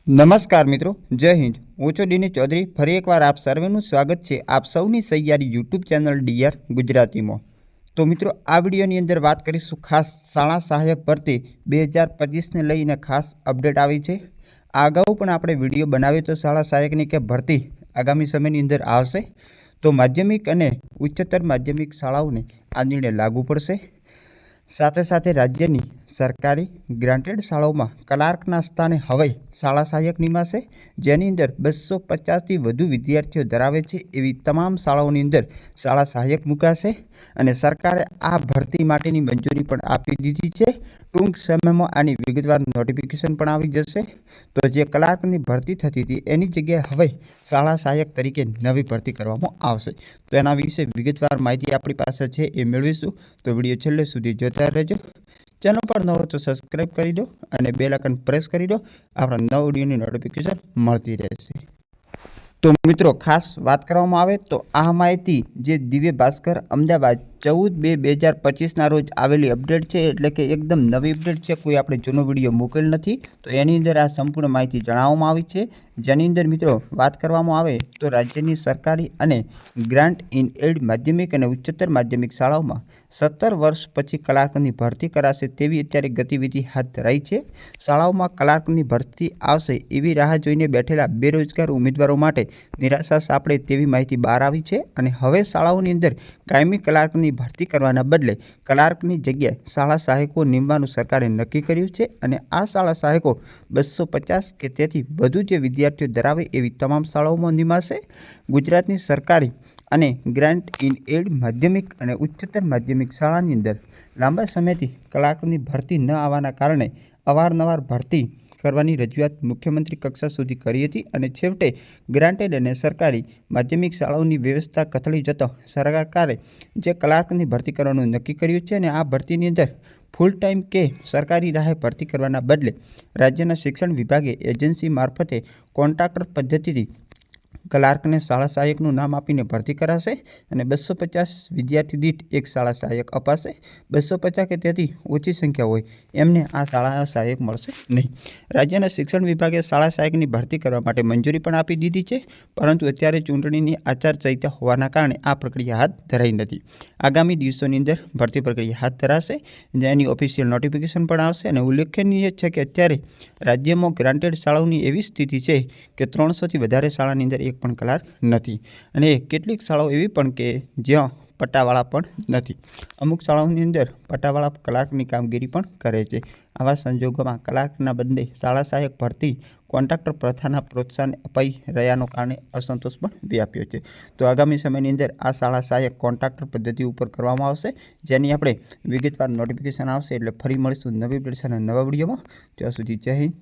નમસ્કાર મિત્રો, જય હિન્દ। હું છું ડીની ચૌધરી। ફરી એકવાર આપ સર્વેનું સ્વાગત છે આપ સૌની સહિયારી યુટ્યુબ ચેનલ ડીઆર ગુજરાતીમાં। તો મિત્રો, આ વિડીયોની અંદર વાત કરીશું ખાસ શાળા સહાયક ભરતી 2025ને લઈને ખાસ અપડેટ આવી છે। આ અગાઉ પણ આપણે વિડીયો બનાવ્યો તો શાળા સહાયકની કે ભરતી આગામી સમયની અંદર આવશે તો માધ્યમિક અને ઉચ્ચતર માધ્યમિક શાળાઓને આ નિર્ણય લાગુ પડશે। સાથે સાથે રાજ્યની સરકારી ગ્રાન્ટેડ શાળાઓમાં ક્લાર્કના સ્થાને હવે શાળા સહાયક નિમાશે, જેની અંદર 250થી વધુ વિદ્યાર્થીઓ ધરાવે છે એવી તમામ શાળાઓની અંદર શાળા સહાયક મુકાશે અને સરકારે આ ભરતી માટેની મંજૂરી પણ આપી દીધી છે। ટૂંક સમયમાં આની વિગતવાર નોટિફિકેશન પણ આવી જશે। તો જે ક્લાર્કની ભરતી થતી હતી એની જગ્યાએ હવે શાળા સહાયક તરીકે નવી ભરતી કરવામાં આવશે। તો એના વિશે વિગતવાર માહિતી આપણી પાસે છે એ મેળવીશું। તો વિડીયો છેલ્લે સુધી જોતા રહેજો। ચેનલ પર ન હોય તો સબસ્ક્રાઈબ કરી દો અને બેલ આઇકન પ્રેસ કરી દો, આપણા નવા વિડીયોની નોટિફિકેશન મળતી રહેશે। તો મિત્રો, ખાસ વાત કરવામાં આવે તો આ માહિતી જે દિવ્ય ભાસ્કર અમદાવાદ 14/2/2025ના રોજ આવેલી અપડેટ છે, એટલે કે એકદમ નવી અપડેટ છે, કોઈ આપણે જૂનો વિડીયો મૂકેલ નથી। તો એની અંદર આ સંપૂર્ણ માહિતી જણાવવામાં આવી છે, જેની અંદર મિત્રો વાત કરવામાં આવે તો રાજ્યની સરકારી અને ગ્રાન્ટ ઇન એડ માધ્યમિક અને ઉચ્ચતર માધ્યમિક શાળાઓમાં 17 વર્ષ પછી ક્લાર્કની ભરતી કરાશે તેવી અત્યારે ગતિવિધિ હાથ ધરાઈ છે। શાળાઓમાં ક્લાર્કની ભરતી આવશે એવી રાહ જોઈને બેઠેલા બેરોજગાર ઉમેદવારો માટે નિરાશા સાંપડે તેવી માહિતી બહાર આવી છે અને હવે શાળાઓની અંદર કાયમી ક્લાર્કની ભરતી કરવાના બદલે ક્લાર્કની જગ્યાએ શાળા સહાયકો નિમવાનું સરકારે નક્કી કર્યું છે અને આ શાળા સહાયકો 250 કે તેથી વધુ જે વિદ્યાર્થીઓ ધરાવે એવી તમામ શાળાઓમાં નિમાશે। ગુજરાતની સરકારી અને ગ્રાન્ટ ઇન એડ માધ્યમિક અને ઉચ્ચતર માધ્યમિક શાળાની અંદર લાંબા સમયથી ક્લાર્કની ભરતી ન આવવાના કારણે અવારનવાર ભરતી કરવાની રજૂઆત મુખ્યમંત્રી કક્ષા સુધી કરી હતી અને છેવટે ગ્રાન્ટેડ અને સરકારી માધ્યમિક શાળાઓની વ્યવસ્થા કથળી જતા સરકારે જે ક્લાર્કની ભરતી કરવાનું નક્કી કર્યું છે અને આ ભરતીની અંદર ફૂલ ટાઈમ કે સરકારી રાહે ભરતી કરવાના બદલે રાજ્યના શિક્ષણ વિભાગે એજન્સી મારફતે કોન્ટ્રાક્ટર પદ્ધતિથી ક્લાર્કને શાળા સહાયકનું નામ આપીને ભરતી કરાશે અને 250 વિદ્યાર્થી દીઠ એક શાળા સહાયક અપાશે। 250 કે તેથી ઓછી સંખ્યા હોય એમને આ શાળા સહાયક મળશે નહીં। રાજ્યના શિક્ષણ વિભાગે શાળા સહાયકની ભરતી કરવા માટે મંજૂરી પણ આપી દીધી છે, પરંતુ અત્યારે ચૂંટણીની આચારસંહિતા હોવાના કારણે આ પ્રક્રિયા હાથ ધરાઈ નથી। આગામી દિવસોની અંદર ભરતી પ્રક્રિયા હાથ ધરાશે, જેની ઓફિશિયલ નોટિફિકેશન પણ આવશે અને ઉલ્લેખનીય છે કે અત્યારે રાજ્યમાં ગ્રાન્ટેડ શાળાઓની એવી સ્થિતિ છે કે 300થી વધારે શાળાની અંદર એક પણ ક્લાર્ક નથી અને કેટલીક શાળાઓ એવી પણ કે જ્યાં પટ્ટાવાળા પણ નથી। અમુક શાળાઓની અંદર પટ્ટાવાળા ક્લાર્કની કામગીરી પણ કરે છે। આવા સંજોગોમાં ક્લાર્કના બદલે શાળા સહાયક ભરતી કોન્ટ્રાક્ટર પ્રથાના પ્રોત્સાહન અપાઈ રહ્યાનો કારણે અસંતોષ પણ વ્યાપ્યો છે। તો આગામી સમયની અંદર આ શાળા સહાયક કોન્ટ્રાક્ટર પદ્ધતિ ઉપર કરવામાં આવશે, જેની આપણે વિગતવાર નોટિફિકેશન આવશે એટલે ફરી મળીશું નવી અપડેટ અને નવા વિડીયોમાં। ત્યાં સુધી જય હિન્દ।